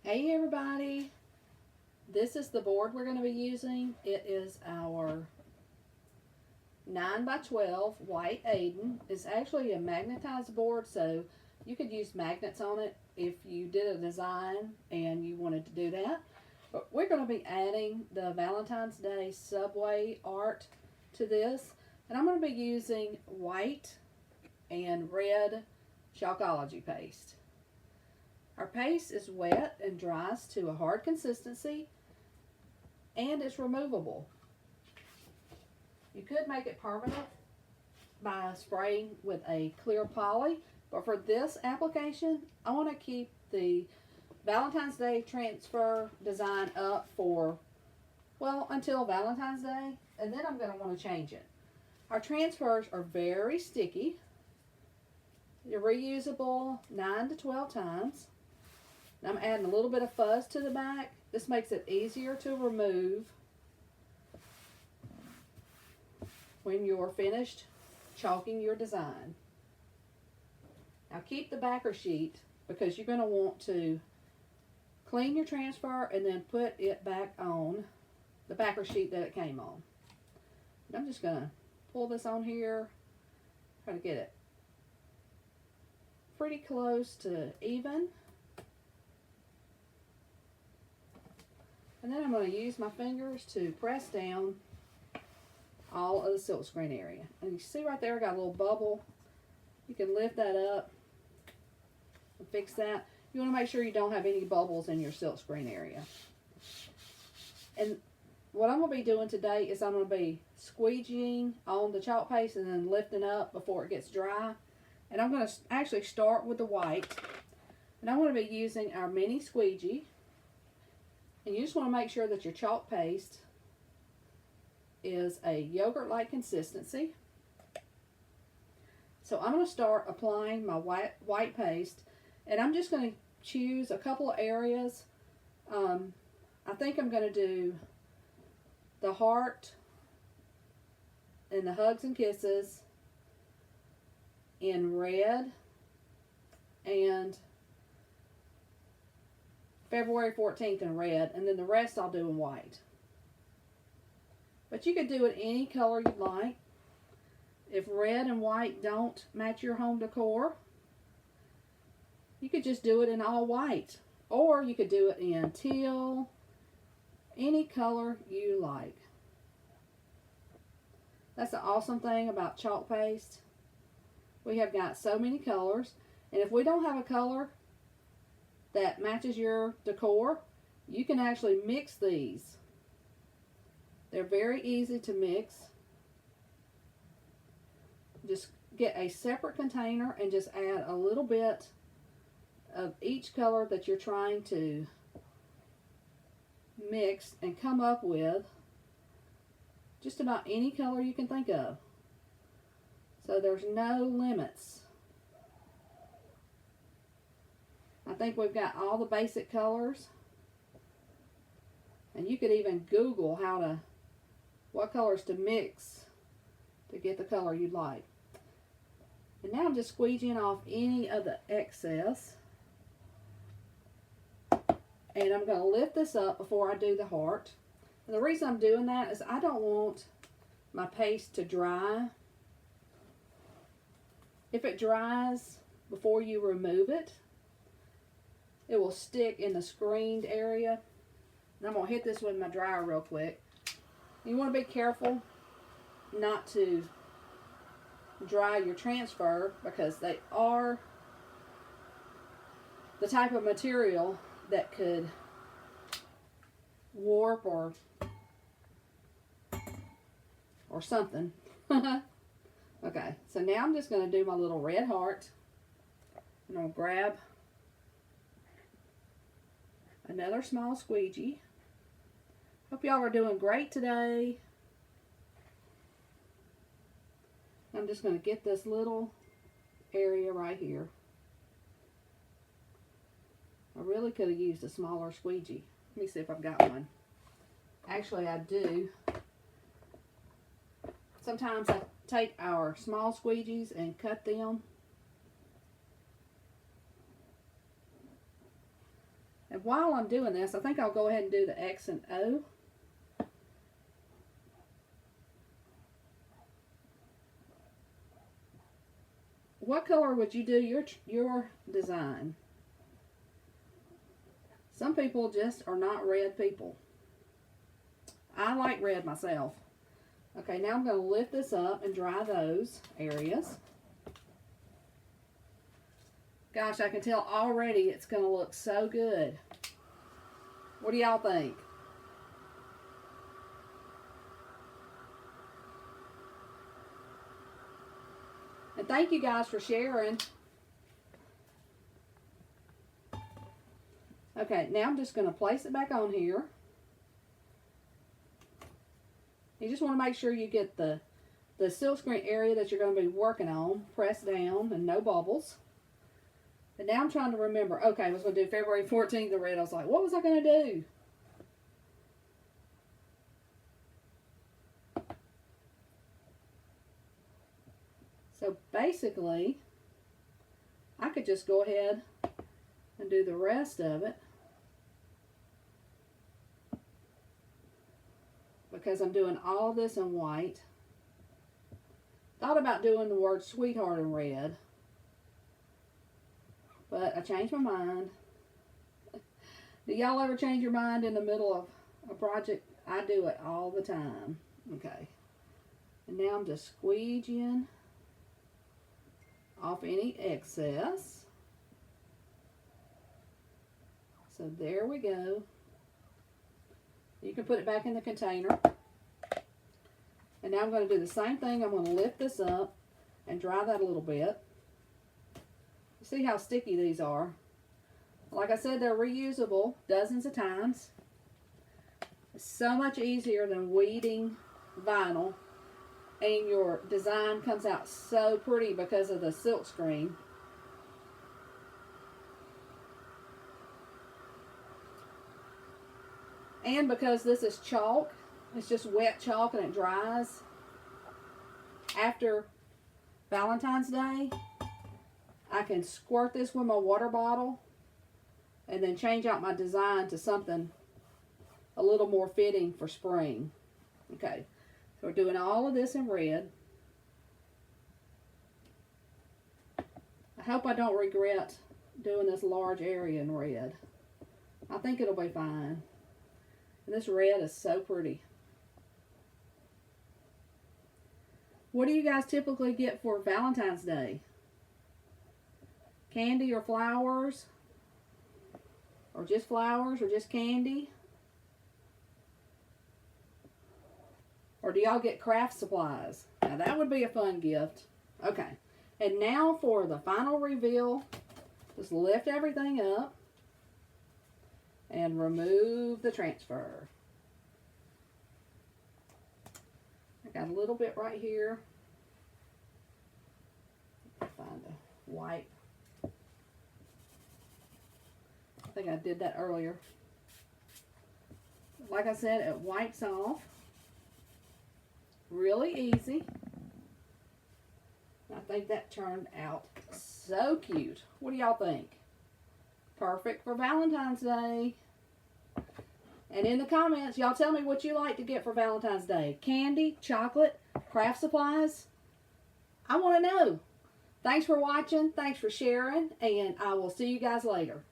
Hey everybody, this is the board we're going to be using. It is our 9 by 12 white Aiden. It's actually a magnetized board, so you could use magnets on it if you did a design and you wanted to do that. But we're going to be adding the Valentine's Day subway art to this, and I'm going to be using white and red Chalkology Paste. Our paste is wet and dries to a hard consistency, and it's removable. You could make it permanent by spraying with a clear poly, but for this application, I want to keep the Valentine's Day transfer design up for, well, until Valentine's Day, and then I'm going to want to change it. Our transfers are very sticky. They're reusable 9 to 12 times. I'm adding a little bit of fuzz to the back. This makes it easier to remove when you're finished chalking your design. Now keep the backer sheet because you're going to want to clean your transfer and then put it back on the backer sheet that it came on. And I'm just going to pull this on here, try to get it pretty close to even. And then I'm going to use my fingers to press down all of the silkscreen area. And you see right there, I got a little bubble. You can lift that up and fix that. You want to make sure you don't have any bubbles in your silkscreen area. And what I'm going to be doing today is I'm going to be squeegeeing on the chalk paste and then lifting up before it gets dry. And I'm going to actually start with the white. And I'm going to be using our mini squeegee. And you just want to make sure that your chalk paste is a yogurt-like consistency. So I'm going to start applying my white paste, and I'm just going to choose a couple of areas. I think I'm going to do the heart and the hugs and kisses in red and February 14th in red, and then the rest I'll do in white. But you could do it any color you like. If red and white don't match your home decor, you could just do it in all white. Or you could do it in teal, any color you like. That's the awesome thing about chalk paste. We have got so many colors, and if we don't have a color that matches your decor, you can actually mix these. They're very easy to mix. Just get a separate container and just add a little bit of each color that you're trying to mix and come up with just about any color you can think of. So there's no limits. I think we've got all the basic colors, and you could even Google what colors to mix to get the color you'd like. And now I'm just squeegeeing off any of the excess, and I'm going to lift this up before I do the heart. And the reason I'm doing that is I don't want my paste to dry. If it dries before you remove it, it will stick in the screened area. And I'm going to hit this with my dryer real quick. You want to be careful not to dry your transfer because they are the type of material that could warp or something. Okay, so now I'm just going to do my little red heart. I'm going to grab another small squeegee. Hope y'all are doing great today. I'm just going to get this little area right here. I really could have used a smaller squeegee. Let me see if I've got one. Actually, I do. Sometimes I take our small squeegees and cut them And while I'm doing this, I think I'll go ahead and do the X and O. What color would you do your design? Some people just are not red people. I like red myself. Okay, now I'm going to lift this up and dry those areas. Gosh, I can tell already it's going to look so good. What do y'all think? And thank you guys for sharing. Okay, now I'm just going to place it back on here. You just want to make sure you get the silkscreen area that you're going to be working on pressed down and no bubbles. And now I'm trying to remember. Okay, I was going to do February 14th the red. I was like, what was I going to do? So basically, I could just go ahead and do the rest of it. Because I'm doing all this in white. Thought about doing the word sweetheart in red. But I changed my mind. Do y'all ever change your mind in the middle of a project? I do it all the time. Okay. And now I'm just squeegeeing off any excess. So there we go. You can put it back in the container. And now I'm going to do the same thing. I'm going to lift this up and dry that a little bit. You see how sticky these are? Like I said, they're reusable dozens of times. It's so much easier than weeding vinyl. And your design comes out so pretty because of the silk screen. And because this is chalk, it's just wet chalk and it dries. After Valentine's Day, I can squirt this with my water bottle and then change out my design to something a little more fitting for spring. Okay, so we're doing all of this in red. I hope I don't regret doing this large area in red. I think it'll be fine. And this red is so pretty. What do you guys typically get for Valentine's Day? Candy or flowers? Or just flowers or just candy? Or do y'all get craft supplies? Now that would be a fun gift. Okay. And now for the final reveal. Just lift everything up. And remove the transfer. I got a little bit right here. Find a wipe. I think I did that earlier. Like I said, it wipes off. Really easy. I think that turned out so cute. What do y'all think? Perfect for Valentine's Day. And in the comments, y'all tell me what you like to get for Valentine's Day. Candy, chocolate, craft supplies. I want to know. Thanks for watching. Thanks for sharing. And I will see you guys later.